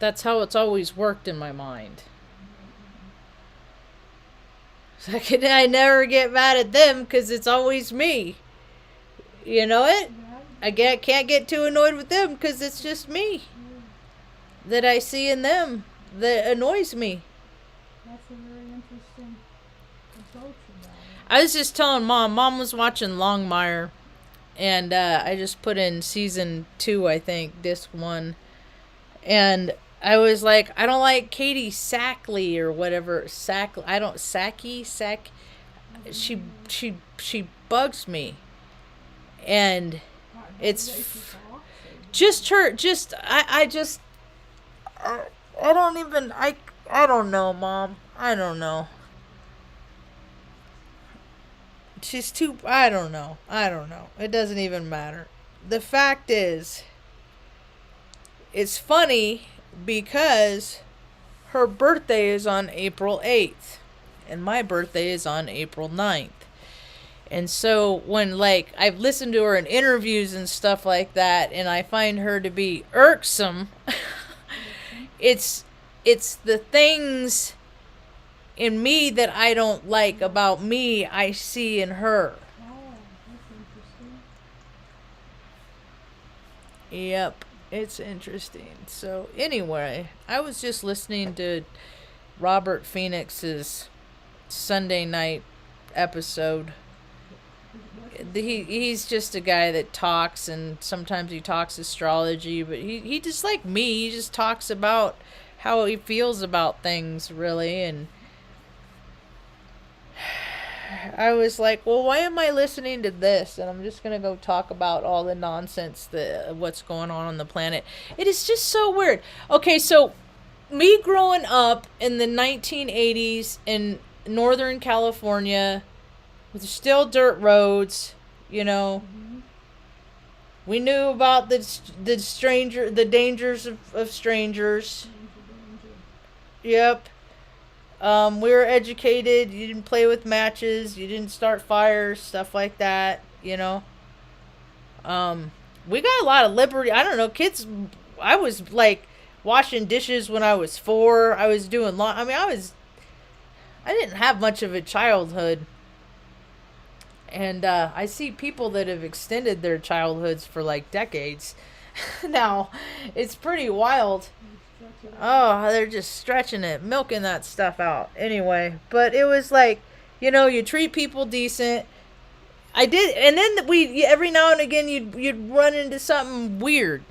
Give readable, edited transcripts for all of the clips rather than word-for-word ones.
That's how it's always worked in my mind. I never get mad at them because it's always me. You know it? Can't get too annoyed with them because it's just me that I see in them that annoys me. That's a very interesting approach about it. I was just telling Mom. Mom was watching Longmire, and I just put in season 2, I think, disc 1, and I was like, I don't like Katie Sackley or whatever. I don't Sack. She bugs me, and it's just her. I don't even I don't know, Mom. I don't know. She's too. I don't know. It doesn't even matter. The fact is, it's funny because her birthday is on April 8th, and my birthday is on April 9th. And so when, like, I've listened to her in interviews and stuff like that, and I find her to be irksome, it's the things in me that I don't like about me I see in her. Oh, that's interesting. Yep, it's interesting. So anyway, I was just listening to Robert Phoenix's Sunday night episode. He's just a guy that talks, and sometimes he talks astrology, but he just like me, he just talks about how he feels about things, really. And I was like, well, why am I listening to this? And I'm just gonna go talk about all the nonsense that what's going on the planet. It is just so weird. Okay, so me growing up in the 1980s in Northern California with still dirt roads, you know. We knew about the dangers of strangers. Yep. We were educated. You didn't play with matches. You didn't start fires, stuff like that. You know. We got a lot of liberty. I don't know, kids. I was like washing dishes when I was 4. I was doing I didn't have much of a childhood. And I see people that have extended their childhoods for like decades. Now, it's pretty wild. Oh, they're just stretching it, milking that stuff out. Anyway, but it was like, you treat people decent. I did, and then we every now and again you'd run into something weird.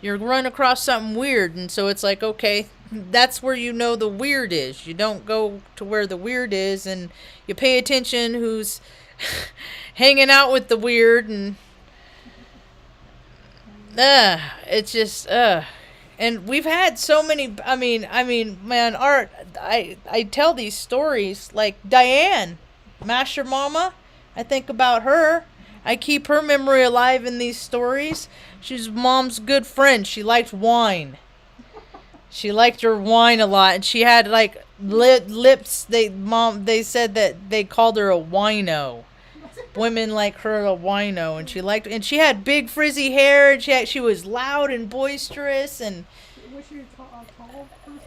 You'd run across something weird, and so it's like, okay, that's where the weird is. You don't go to where the weird is, and you pay attention who's hanging out with the weird, and it's just and we've had so many. I mean, man, Art. I tell these stories like Diane, Masher Mama. I think about her. I keep her memory alive in these stories. She's Mom's good friend. She liked wine. She liked her wine a lot, and she had like lips. They said that they called her a wino. Women like her a wino, and she had big frizzy hair, and she was loud and boisterous, and Was she a tall person?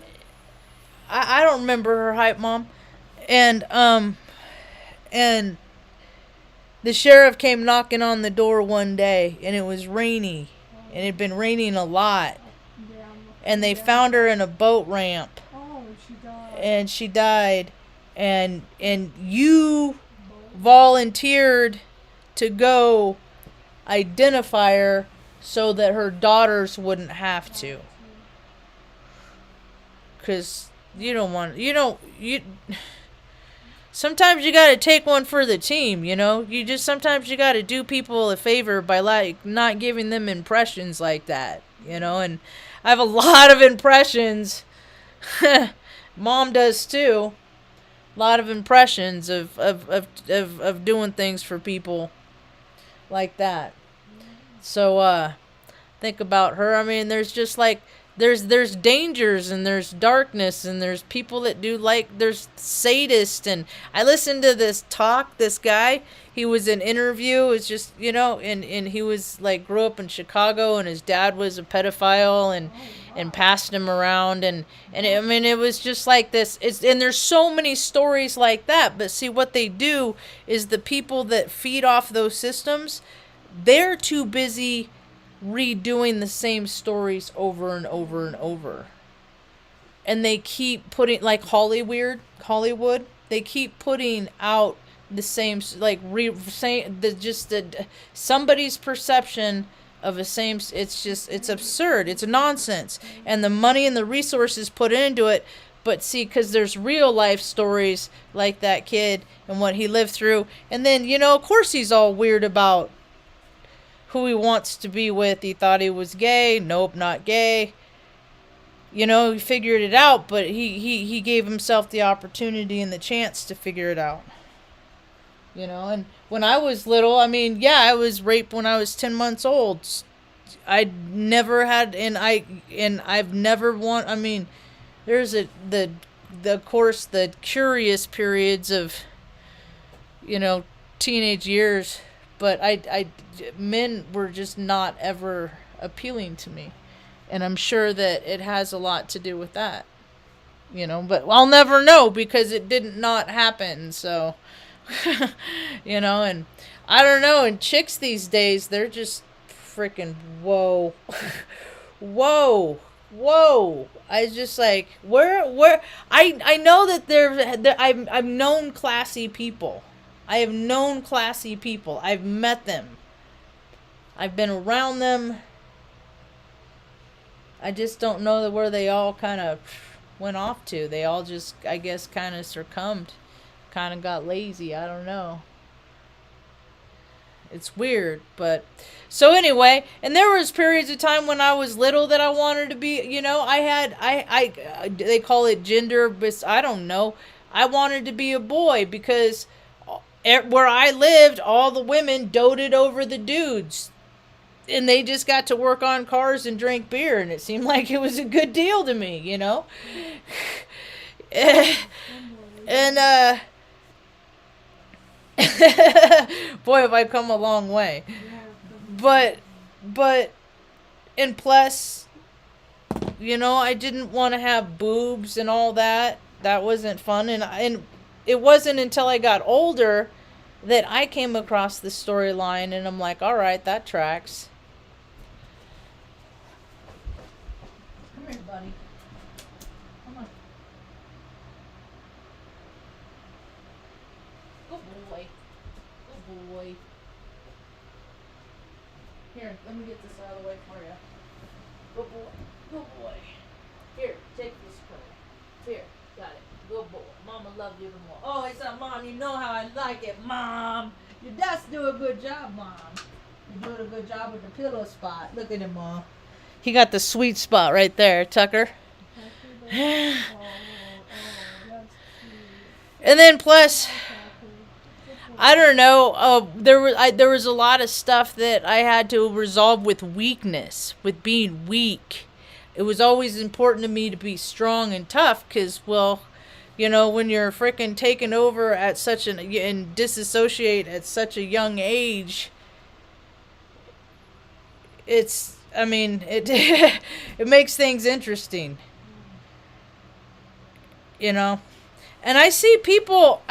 I don't remember her height, Mom, and the sheriff came knocking on the door one day, and it was rainy, and it had been raining a lot, and they found her in a boat ramp, and she died, and you volunteered to go identify her so that her daughters wouldn't have to, because sometimes you gotta take one for the team, sometimes you gotta do people a favor by like not giving them impressions like that, and I have a lot of impressions. Mom does too. A lot of impressions of doing things for people like that. So think about her. I mean, there's just like there's dangers and there's darkness and there's people that do like there's sadists. And I listened to this guy, he was an interview, it's just and he was like grew up in Chicago and his dad was a pedophile and passed him around and I mean it was just like this. And there's so many stories like that, but see what they do is the people that feed off those systems, they're too busy redoing the same stories over and over and over. And they keep putting, like Hollywood, they keep putting out the same, like saying the somebody's perception of a same. It's absurd. It's nonsense. And the money and the resources put into it. But see, because there's real life stories like that kid and what he lived through. And then, of course he's all weird about who he wants to be with. He thought he was gay. Nope, not gay. He figured it out, but he gave himself the opportunity and the chance to figure it out. And when I was little, I mean, yeah, I was raped when I was 10 months old. I never had, and I've never I mean, there's of course, the curious periods of, teenage years, but men were just not ever appealing to me. And I'm sure that it has a lot to do with that. But I'll never know because it didn't not happen. So, and I don't know. And chicks these days, they're just freaking whoa. Whoa. I just like, where, I know that I've known classy people. I have known classy people. I've met them. I've been around them. I just don't know where they all kind of went off to. They all just, I guess, kind of succumbed. Kind of got lazy. I don't know. It's weird, but so anyway, and there was periods of time when I was little that I wanted to be, I they call it gender, but I don't know. I wanted to be a boy because where I lived, all the women doted over the dudes. And they just got to work on cars and drink beer. And it seemed like it was a good deal to me, And, boy, have I come a long way. But, and plus, I didn't want to have boobs and all that. That wasn't fun. And it wasn't until I got older that I came across the storyline, and I'm like, all right, that tracks. Come here, buddy. Come on. Good boy. Good boy. Here, let me get this out of the way for you. Good boy. Good boy. Here, take this toy. Here, got it. Good boy. Mama loves you more. Oh, it's a Mom. You know how I like it, Mom. Your dad's do a good job, Mom. You're doing a good job with the pillow spot. Look at him, Mom. He got the sweet spot right there, Tucker. And then plus, I don't know. There was a lot of stuff that I had to resolve with weakness, with being weak. It was always important to me to be strong and tough, because, well, when you're freaking taken over at and disassociate at such a young age, it it makes things interesting. And I see people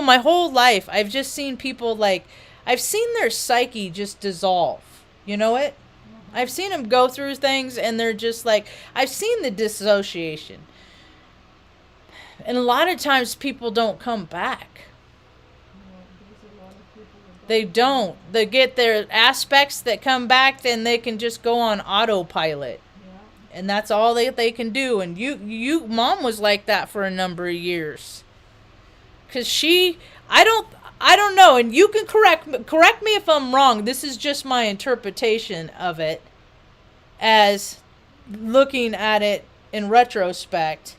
my whole life. I've just seen people I've seen their psyche just dissolve. You know it? I've seen them go through things and they're just I've seen the dissociation. And a lot of times people don't come back. They don't. They get their aspects that come back, then they can just go on autopilot. And that's all they can do. And Mom was like that for a number of years. Because I don't know, and you can correct me if I'm wrong. This is just my interpretation of it, as looking at it in retrospect.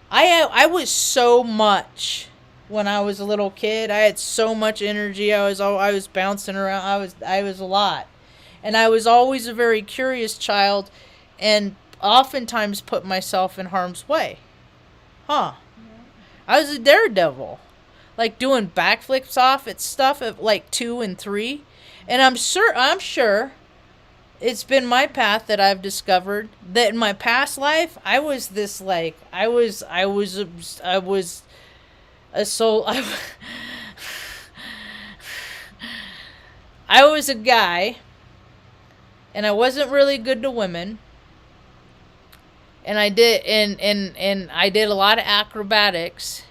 I was so much when I was a little kid. I had so much energy. I was bouncing around. I was a lot, and I was always a very curious child. And oftentimes put myself in harm's way. Huh. Yeah. I was a daredevil. Like doing backflips off at stuff at like 2 and 3. And I'm sure it's been my path that I've discovered that in my past life I was this like I was a soul I was a guy and I wasn't really good to women. And I did and I did a lot of acrobatics.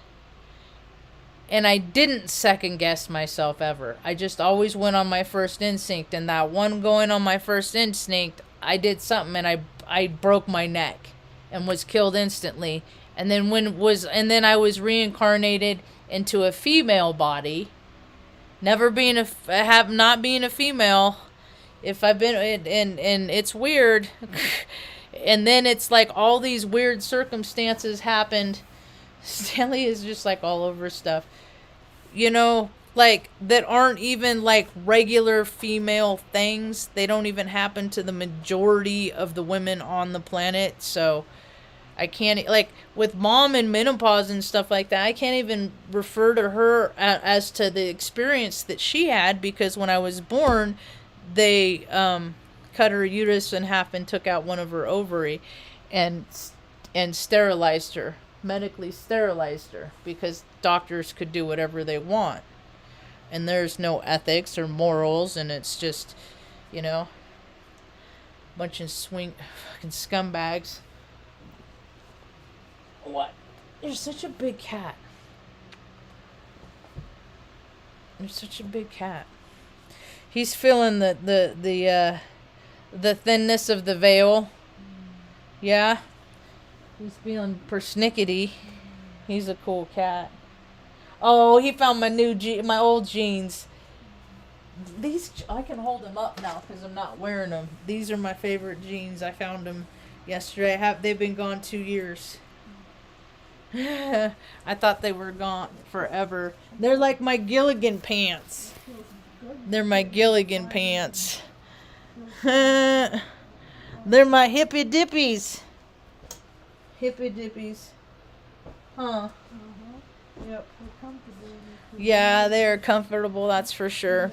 And I didn't second guess myself ever. I just always went on my first instinct. And that one going on my first instinct, I did something and I broke my neck and was killed instantly. And then I was reincarnated into a female body. Not being a female. If I've been and it's weird. And then it's like all these weird circumstances happened. Stanley is just like all over stuff. You know, like that aren't even like regular female things. They don't even happen to the majority of the women on the planet. So I can't, like with mom and menopause and stuff like that, I can't even refer to her as to the experience that she had, because when I was born, they cut her uterus in half and took out one of her ovary and sterilized her. Medically sterilized her because doctors could do whatever they want, and there's no ethics or morals, and it's just, you know, bunch of fucking scumbags. What? You're such a big cat. You're such a big cat. He's feeling the thinness of the veil. Yeah. He's feeling persnickety. He's a cool cat. Oh, he found my old jeans. These, I can hold them up now because I'm not wearing them. These are my favorite jeans. I found them yesterday. They've been gone 2 years. I thought they were gone forever. They're like my Gilligan pants. They're my Gilligan pants. They're my hippy dippies. Hippy dippies. Huh. Yep. Yeah, they are comfortable, that's for sure.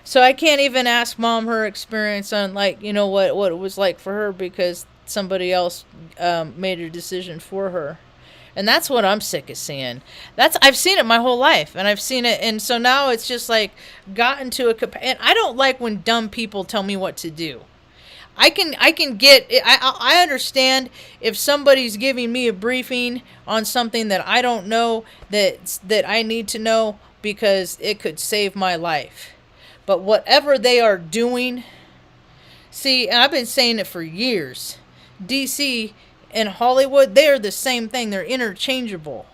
So I can't even ask mom her experience on, like, you know, what it was like for her, because somebody else made a decision for her. And that's what I'm sick of seeing. I've seen it my whole life, and I've seen it, and so now it's just like gotten to and I don't like when dumb people tell me what to do. I understand if somebody's giving me a briefing on something that I don't know that I need to know because it could save my life. But whatever they are doing, see, and I've been saying it for years. DC and Hollywood, they're the same thing. They're interchangeable.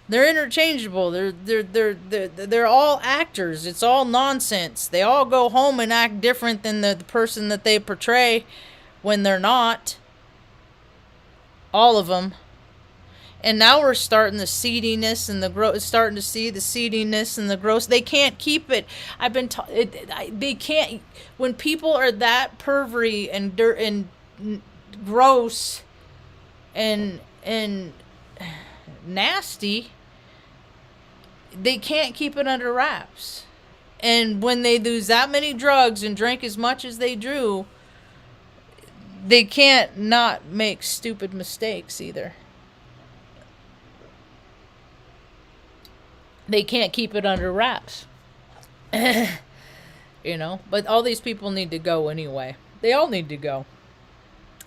They're interchangeable. They're all actors. It's all nonsense. They all go home and act different than the person that they portray when they're not. All of them. And now we're starting the seediness and the gross. Starting to see the seediness and the gross. They can't keep it. They can't. When people are that pervy and dirt and gross and nasty, they can't keep it under wraps. And when they lose that many drugs and drink as much as they drew, they can't not make stupid mistakes either. They can't keep it under wraps. You know, but all these people need to go anyway. They all need to go.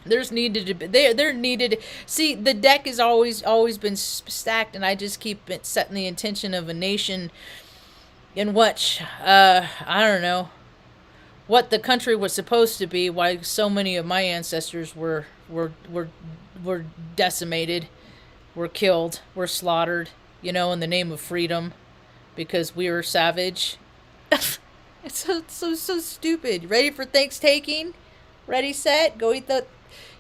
There's needed to be, they're needed. See, the deck has always been stacked, and I just keep setting the intention of a nation in which, I don't know, what the country was supposed to be, why so many of my ancestors were decimated, were killed, were slaughtered, you know, in the name of freedom, because we were savage. It's so stupid. Ready for Thanksgiving? Ready, set, go eat the...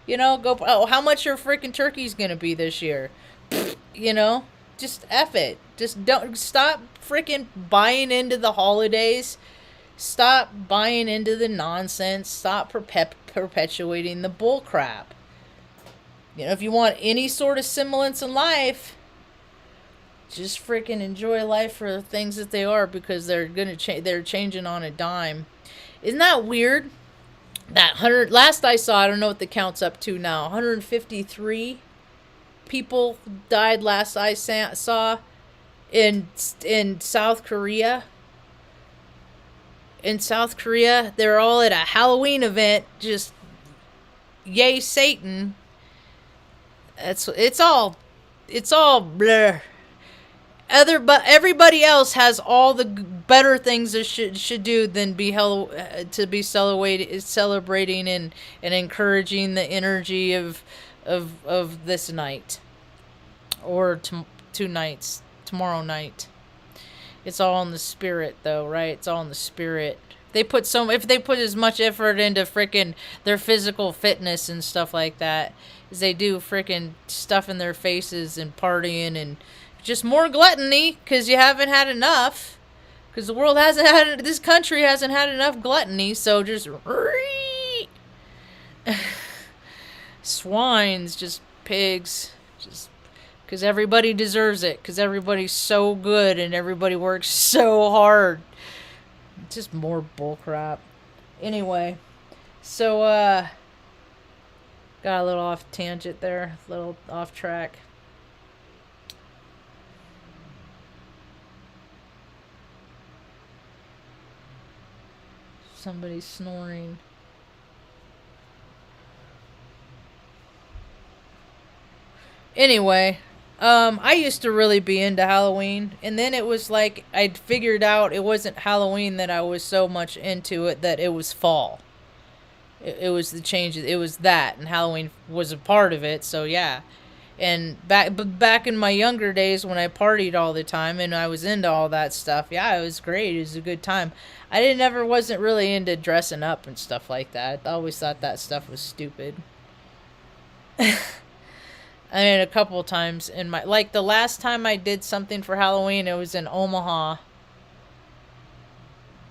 You know, go. Oh, how much your freaking turkey's gonna be this year? You know, just F it. Just don't stop freaking buying into the holidays. Stop buying into the nonsense. Stop perpetuating the bull crap. You know, if you want any sort of semblance in life, just freaking enjoy life for the things that they are, because they're gonna they're changing on a dime. Isn't that weird? That 100, last I saw, I don't know what the count's up to now. 153 people died last I saw in South Korea. In South Korea, they're all at a Halloween event, just yay Satan. It's all blur. But everybody else has all the better things that should do than be to be celebrating and encouraging the energy of this night, or 2 nights, tomorrow night. It's all in the spirit, though, right? It's all in the spirit. If they put as much effort into freaking their physical fitness and stuff like that as they do freaking stuff in their faces and partying and just more gluttony, because you haven't had enough. Because the world hasn't had, this country hasn't had enough gluttony, so just swines, just pigs, just because everybody deserves it, because everybody's so good and everybody works so hard. Just more bullcrap. Anyway, so got a little off tangent there, a little off track. Somebody's snoring. Anyway, I used to really be into Halloween, and then it was like I'd figured out it wasn't Halloween that I was so much into it, that it was fall. It was the change. It was that, and Halloween was a part of it. So yeah, and back in my younger days when I partied all the time and I was into all that stuff, yeah, it was great. It was a good time. I wasn't really into dressing up and stuff like that. I always thought that stuff was stupid. I mean, a couple times in my, like the last time I did something for Halloween, it was in Omaha.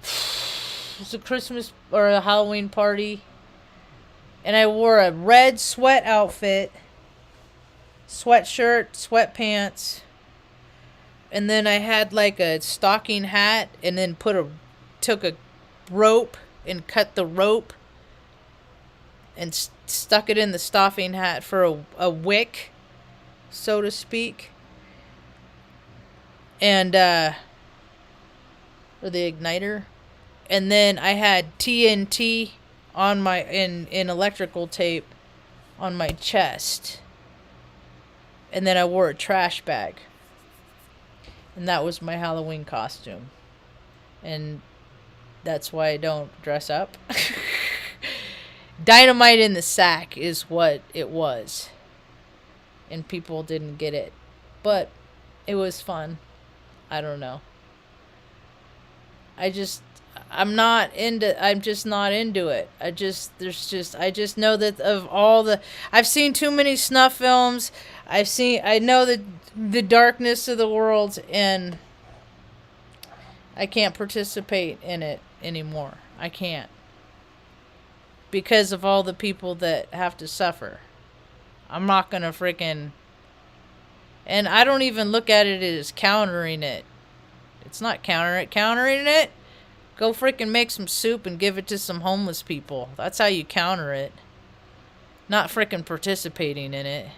It was a Christmas or a Halloween party. And I wore a red sweat outfit, sweatshirt, sweatpants. And then I had like a stocking hat, and then took a rope and cut the rope and stuck it in the stocking hat for a wick, so to speak. And, or the igniter. And then I had TNT on my, in electrical tape on my chest. And then I wore a trash bag. And that was my Halloween costume. And that's why I don't dress up. Dynamite in the sack is what it was. And people didn't get it. But it was fun. I don't know. I'm just not into it. I just know that of all the, I've seen too many snuff films. I know the darkness of the world, and I can't participate in it anymore. I can't. Because of all the people that have to suffer. I'm not gonna freaking, and I don't even look at it as countering it. It's not countering it. Go freaking make some soup and give it to some homeless people. That's how you counter it. Not freaking participating in it.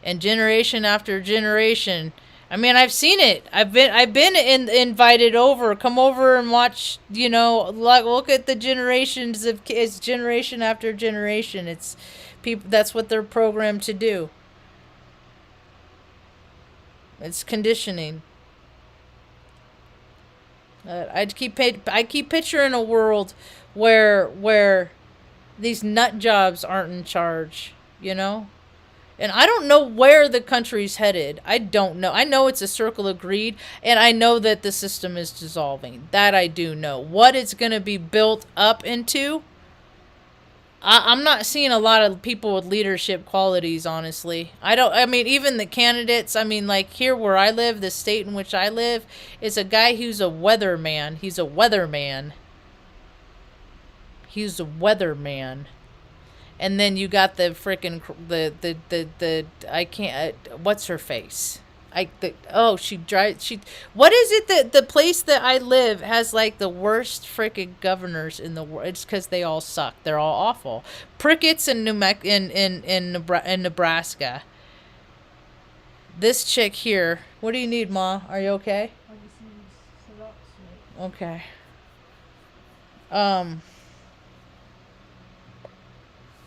And generation after generation, I mean, I've seen it. I've been invited over. Come over and watch. You know, look at the generations of kids, generation after generation. It's people. That's what they're programmed to do. It's conditioning. I keep picturing a world where these nut jobs aren't in charge. You know. And I don't know where the country's headed. I don't know. I know it's a circle of greed, and I know that the system is dissolving. That I do know. What it's going to be built up into, I'm not seeing a lot of people with leadership qualities, honestly. I mean, even the candidates, I mean, like here where I live, the state in which I live, is a guy who's a weatherman. He's a weatherman. He's a weatherman. And then you got the freaking the I can't what's her face? She drives she what is it that the place that I live has like the worst freaking governors in the world? It's because they all suck. They're all awful. Prickets in in Nebraska. This chick here. What do you need, Ma? Are you okay? I just need syrup sweet. Okay. Um.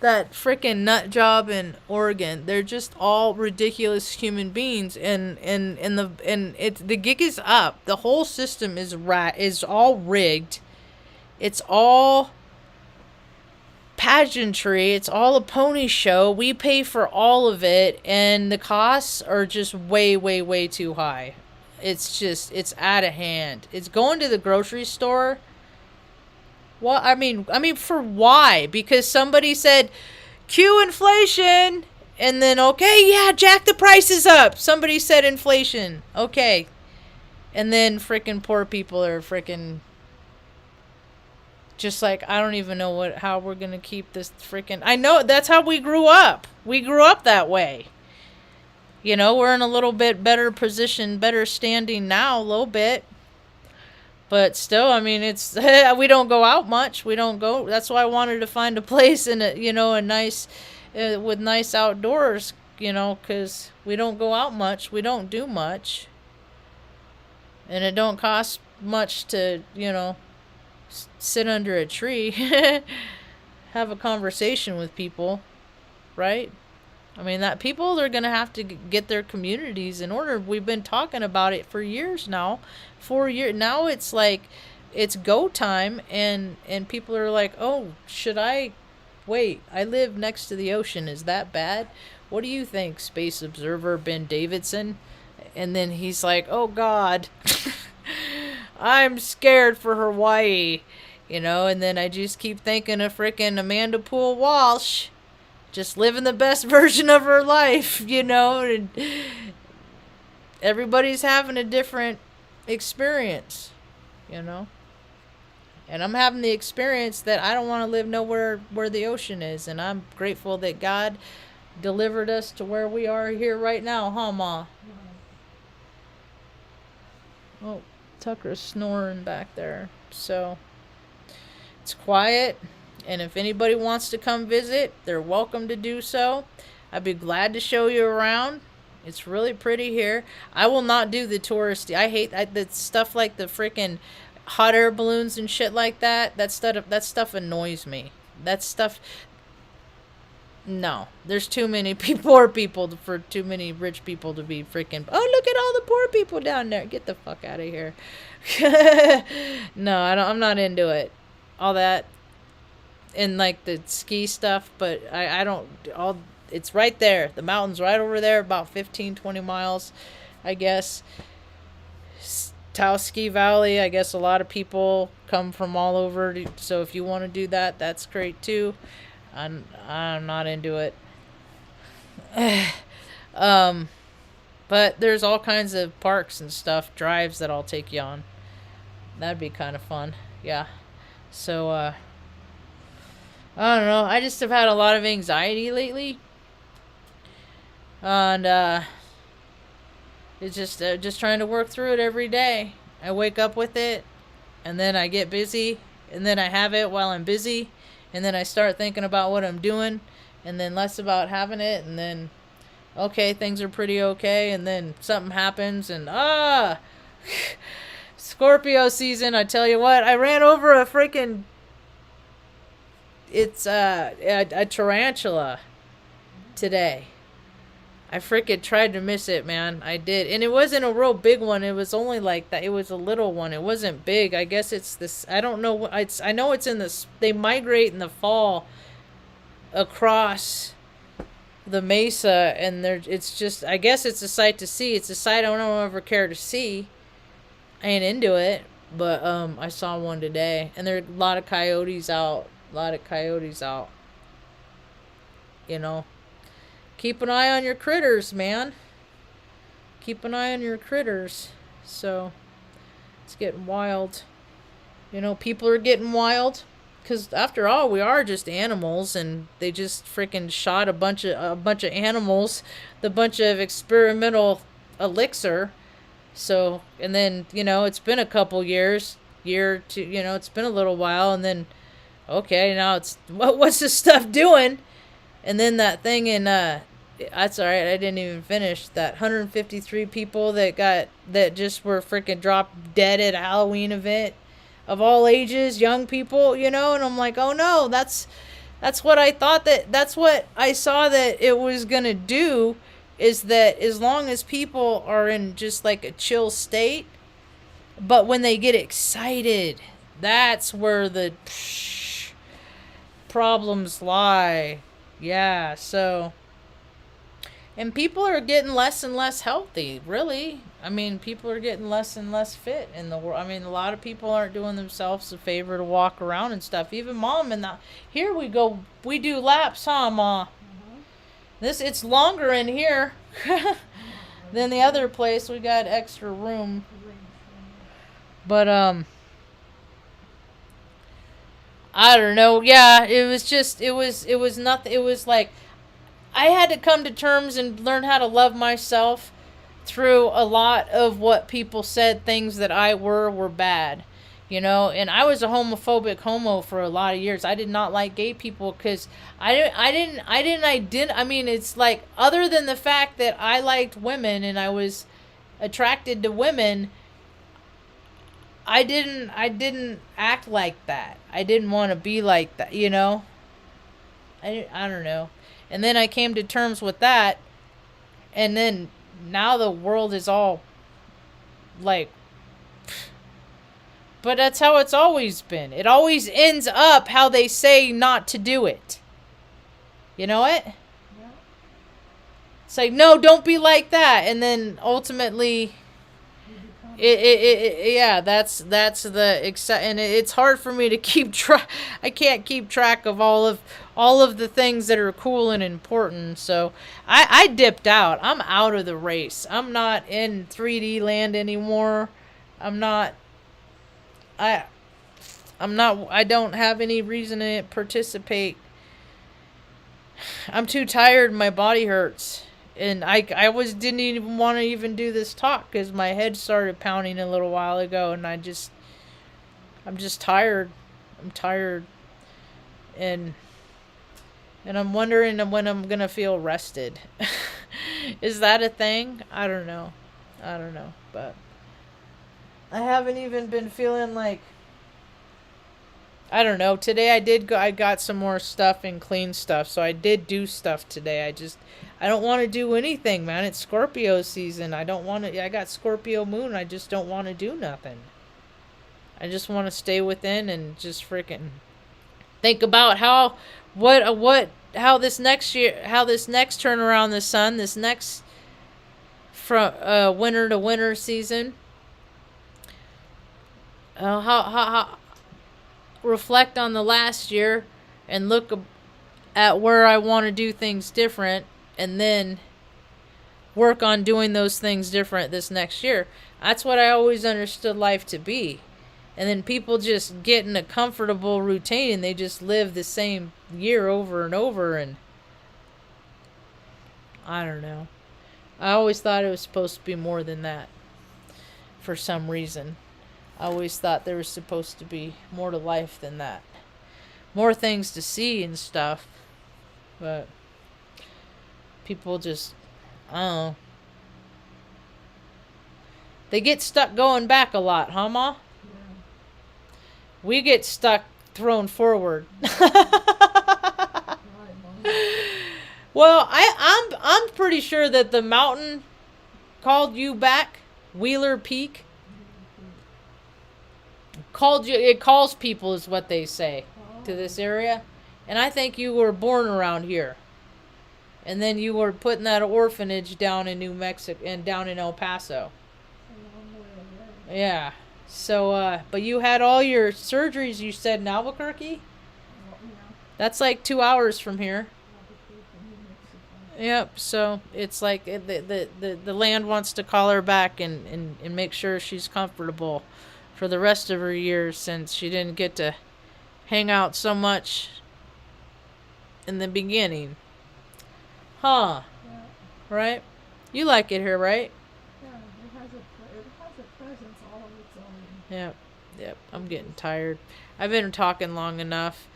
That freaking nut job in Oregon. They're just all ridiculous human beings, and the gig is up. The whole system is all rigged. It's all pageantry. It's all a pony show. We pay for all of it, and the costs are just way, way, way too high. It's out of hand. It's going to the grocery store. Well, I mean, for why? Because somebody said, cue inflation, and then, okay, yeah, jack the prices up. Somebody said inflation. Okay. And then freaking poor people are freaking just like, I don't even know how we're going to keep this freaking... I know, that's how we grew up. We grew up that way. You know, we're in a little bit better position, better standing now, a little bit. But still, I mean, it's we don't go out much. We don't go. That's why I wanted to find a place in a, a nice, with nice outdoors, because we don't go out much. We don't do much. And it don't cost much to, sit under a tree, have a conversation with people, right? I mean, that people are going to have to get their communities in order. We've been talking about it for years now. 4 years. Now it's like, it's go time, and people are like, oh, should I wait? I live next to the ocean. Is that bad? What do you think, Space Observer Ben Davidson? And then he's like, oh, God, I'm scared for Hawaii, and then I just keep thinking of frickin' Amanda Poole Walsh. Just living the best version of her life, and everybody's having a different experience, and I'm having the experience that I don't want to live nowhere where the ocean is, and I'm grateful that God delivered us to where we are here right now, huh, Ma? Oh, Tucker's snoring back there, so it's quiet. And if anybody wants to come visit, they're welcome to do so. I'd be glad to show you around. It's really pretty here. I will not do the touristy. I hate the stuff like the freaking hot air balloons and shit like that. That stuff annoys me. That stuff... No. There's too many poor people for too many rich people to be freaking... Oh, look at all the poor people down there. Get the fuck out of here. No, I'm not into it. All that... And like the ski stuff, but I don't it's right there. The mountain's right over there, about 15-20 miles, I guess. Taos Ski Valley, I guess a lot of people come from all over, so if you want to do that, that's great too. I'm not into it. But there's all kinds of parks and stuff, drives that I'll take you on. That'd be kind of fun. Yeah. So I don't know. I just have had a lot of anxiety lately. And it's just trying to work through it every day. I wake up with it, and then I get busy, and then I have it while I'm busy, and then I start thinking about what I'm doing, and then less about having it, and then, okay, things are pretty okay, and then something happens, and Scorpio season, I tell you what, I ran over a freaking... It's a tarantula today. I freaking tried to miss it, man. I did. And it wasn't a real big one. It was only like that. It was a little one. It wasn't big. I guess it's this. I don't know. I know it's in this. They migrate in the fall across the mesa. And it's just, I guess it's a sight to see. It's a sight I don't ever care to see. I ain't into it. But I saw one today. And there are a lot of coyotes out. Keep an eye on your critters, man. Keep an eye on your critters. So, it's getting wild. People are getting wild. Because after all, we are just animals, and they just freaking shot a bunch of animals, the bunch of experimental elixir. So, and then it's been a couple years, year to it's been a little while, and then okay, now it's what's this stuff doing? And then that thing in that's all right. I didn't even finish that 153 people that just were freaking dropped dead at a Halloween event of all ages, young people, and I'm like, oh no, that's what I thought that's what I saw that it was gonna do, is that as long as people are in just like a chill state, but when they get excited, that's where the problems lie. Yeah, so. And people are getting less and less healthy, really. I mean, people are getting less and less fit in the world. I mean, a lot of people aren't doing themselves a favor to walk around and stuff. Even Mom and here we go. We do laps, huh, Ma? It's longer in here than the other place. We got extra room. But I don't know. Yeah, it was nothing. It was like I had to come to terms and learn how to love myself through a lot of what people said, things that I were bad, and I was a homophobic homo for a lot of years. I did not like gay people because I mean, it's like, other than the fact that I liked women and I was attracted to women, I didn't act like that. I didn't want to be like that, I don't know. And then I came to terms with that, and then now the world is all like, but that's how it's always been. It always ends up how they say not to do it. You know it? Yeah. It's like, no, don't be like that. And then ultimately, that's the and it's hard for me to keep track. I can't keep track of all of the things that are cool and important. So I dipped out. I'm out of the race. I'm not in 3D land anymore. I don't have any reason to participate. I'm too tired. My body hurts. And I didn't even want to even do this talk because my head started pounding a little while ago, and I'm just tired. I'm tired, and I'm wondering when I'm gonna feel rested. Is that a thing? I don't know, but I haven't even been feeling like. I don't know. Today I got some more stuff and clean stuff, so I did do stuff today. I don't want to do anything, man. It's Scorpio season. I got Scorpio moon. I just don't want to do nothing. I just want to stay within and just freaking think about how this next turnaround the sun, this next from winter to winter season. How reflect on the last year and look at where I want to do things different, and then work on doing those things different this next year. That's what I always understood life to be. And then people just get in a comfortable routine and they just live the same year over and over, and I don't know. I always thought it was supposed to be more than that for some reason. I always thought there was supposed to be more to life than that. More things to see and stuff. But people just, I don't know. They get stuck going back a lot, huh, Ma? Yeah. We get stuck thrown forward. Well, I'm pretty sure that the mountain called you back, Wheeler Peak. It calls people, is what they say, to this area. And I think you were born around here. And then you were put in that orphanage down in New Mexico and down in El Paso. Yeah. So, but you had all your surgeries, you said, in Albuquerque? That's like 2 hours from here. Yep. So it's like the land wants to call her back and make sure she's comfortable for the rest of her years, since she didn't get to hang out so much in the beginning. Huh, Yeah. right? You like it here, right? Yeah. It has a presence all of its own. Yep. Yep. I'm getting tired. I've been talking long enough.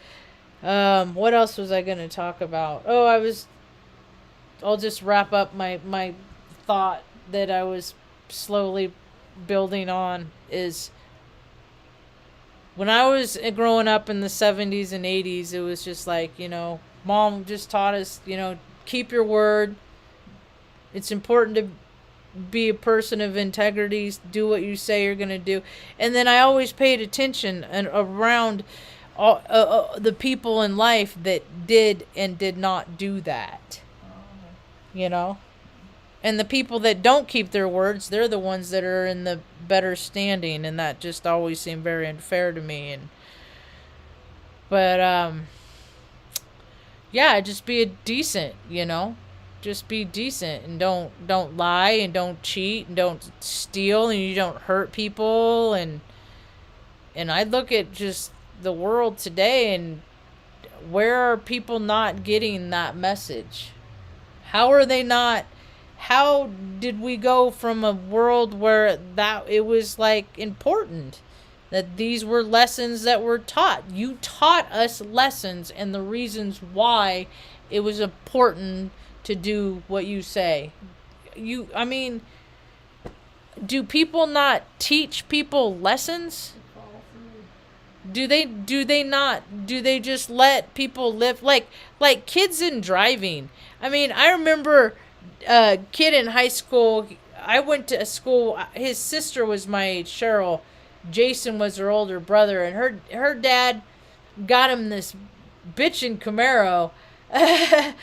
What else was I going to talk about? I'll just wrap up my thought that I was slowly building on is when I was growing up in the 70s and 80s, it was just like, mom just taught us, keep your word. It's important to be a person of integrity, do what you say you're going to do. And then I always paid attention and around all, the people in life that did and did not do that, you know? And the people that don't keep their words, they're the ones that are in the better standing, and that just always seemed very unfair to me. But yeah, just be a decent, just be decent and don't lie and don't cheat and don't steal and you don't hurt people. And I look at just the world today, and where are people not getting that message? How are they not? How did we go from a world where that it was like important that these were lessons that were taught? You taught us lessons and the reasons why it was important to do what you say. I mean, do people not teach people lessons? Do they not? Do they just let people live like kids in driving? I mean, I remember a kid in high school. I went to a school. His sister was my age, Cheryl. Jason was her older brother, and her dad got him this bitchin' Camaro, and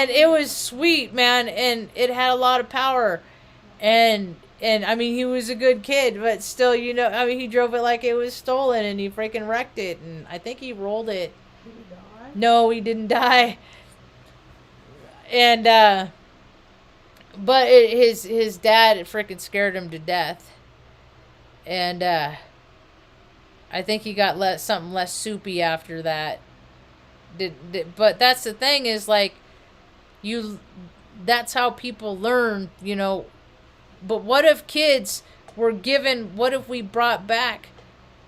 it was sweet, man, and it had a lot of power, and I mean, he was a good kid, but still, I mean, he drove it like it was stolen, and he freaking wrecked it, and I think he rolled it. Did he die? No, he didn't die. And but his dad freaking scared him to death, and I think he got something less soupy after that. But that's the thing is like, that's how people learn, But what if kids were given? What if we brought back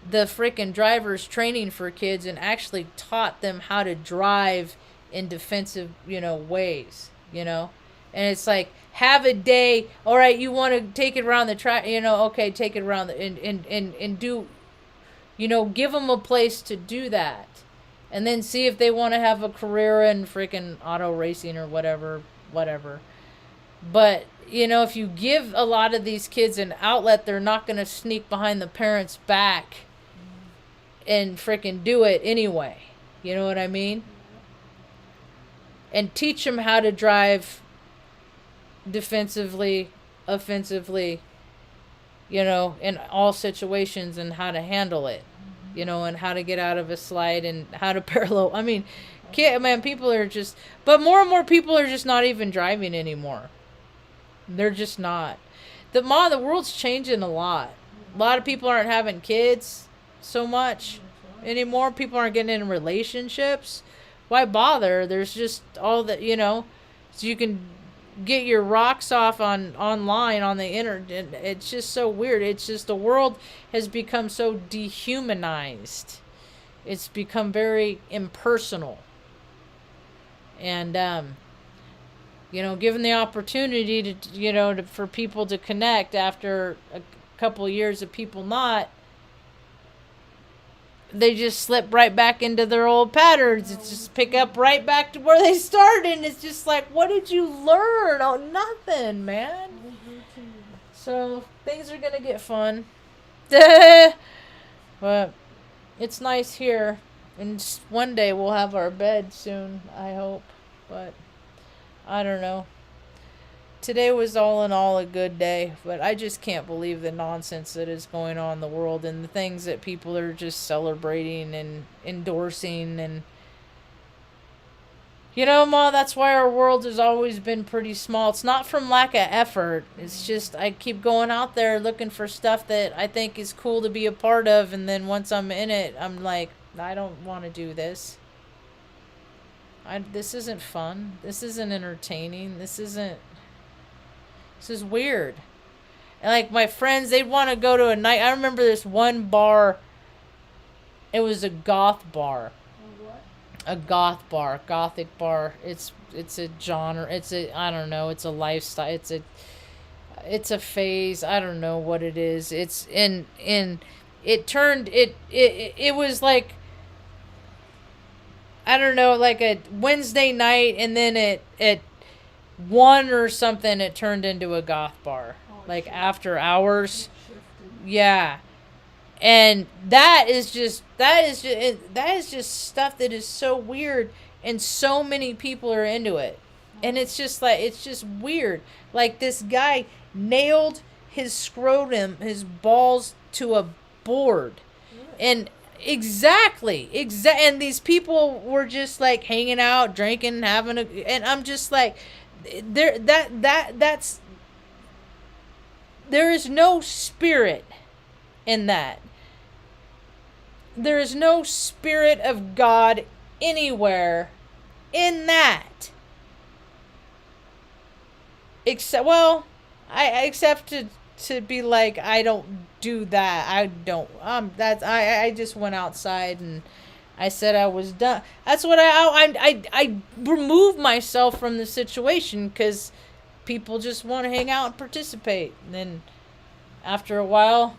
the freaking driver's training for kids and actually taught them how to drive in defensive, ways, And it's like, have a day. All right, you want to take it around the track, okay, take it around and do, give them a place to do that, and then see if they want to have a career in freaking auto racing or whatever. But if you give a lot of these kids an outlet, they're not going to sneak behind the parents' back and freaking do it anyway. You know what I mean? And teach them how to drive defensively, offensively, in all situations, and how to handle it, and how to get out of a slide and how to parallel. I mean, people are just, but more and more people are just not even driving anymore. They're just not. The world's changing a lot. A lot of people aren't having kids so much anymore. People aren't getting in relationships. Why bother? There's just all that, so you can get your rocks off online on the internet. It's just so weird. It's just the world has become so dehumanized. It's become very impersonal. And given the opportunity to, for people to connect after a couple of years of people not, they just slip right back into their old patterns. It's just pick up right back to where they started, and it's just like, what did you learn? Oh, nothing, man. So things are gonna get fun. But it's nice here, and one day we'll have our bed soon, I hope. But I don't know. Today was all in all a good day, but I just can't believe the nonsense that is going on in the world and the things that people are just celebrating and endorsing. And Ma, that's why our world has always been pretty small. It's not from lack of effort. It's just I keep going out there looking for stuff that I think is cool to be a part of, and then once I'm in it, I'm like, I don't want to do this. This isn't fun. This isn't entertaining. This is weird. And like my friends, they'd want to go to a night. I remember this one bar. It was a goth bar. What? A goth bar, gothic bar. It's a genre. I don't know. It's a lifestyle. It's a phase. I don't know what it is. It's in it was like, I don't know, like a Wednesday night, and then at 1 or something it turned into a goth bar. Like after hours. Yeah. And that is just stuff that is so weird, and so many people are into it. And it's just weird. Like this guy nailed his scrotum, his balls to a board. And exactly. And these people were just like hanging out, drinking, and I'm just like, there is no spirit in that. There is no spirit of God anywhere in that. Except to be like, I don't do that. I don't. I just went outside and I said I was done. That's what I removed myself from the situation, because people just want to hang out and participate. And then after a while,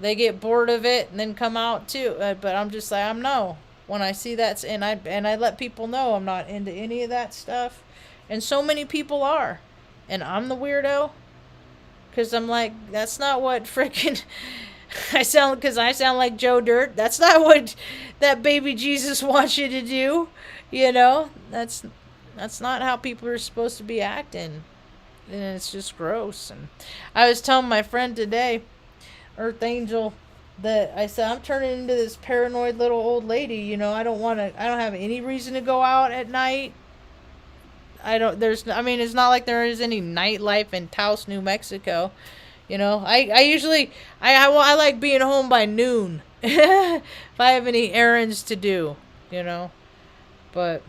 they get bored of it and then come out too. But I'm just like, no. When I see that, and I let people know I'm not into any of that stuff, and so many people are, and I'm the weirdo, because I'm like, that's not what freaking I sound like Joe Dirt. That's not what that baby Jesus wants you to do. That's not how people are supposed to be acting, and it's just gross. And I was telling my friend today, Earth Angel, that I said, I'm turning into this paranoid little old lady. I don't have any reason to go out at night. It's not like there is any nightlife in Taos, New Mexico. I like being home by noon if I have any errands to do, but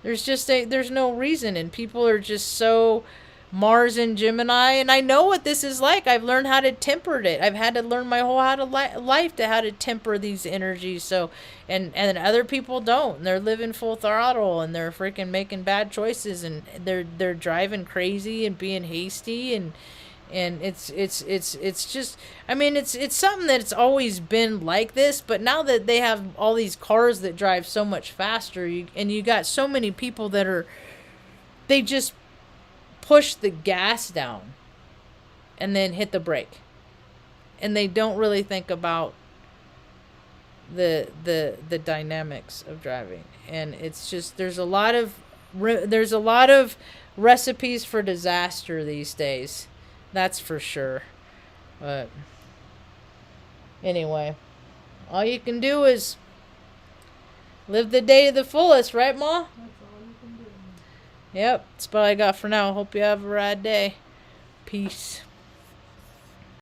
there's no reason, and people are just so Mars and Gemini, and I know what this is like. I've learned how to temper it. I've had to learn my whole life to how to temper these energies. So, and other people don't. And they're living full throttle, and they're freaking making bad choices, and they're driving crazy and being hasty, and it's just, it's something that's always been like this, but now that they have all these cars that drive so much faster, you got so many people they just push the gas down and then hit the brake, and they don't really think about the dynamics of driving. And it's just, there's a lot of recipes for disaster these days, that's for sure. But anyway, all you can do is live the day to the fullest, right, Ma? Yep, that's all I got for now. Hope you have a rad day. Peace.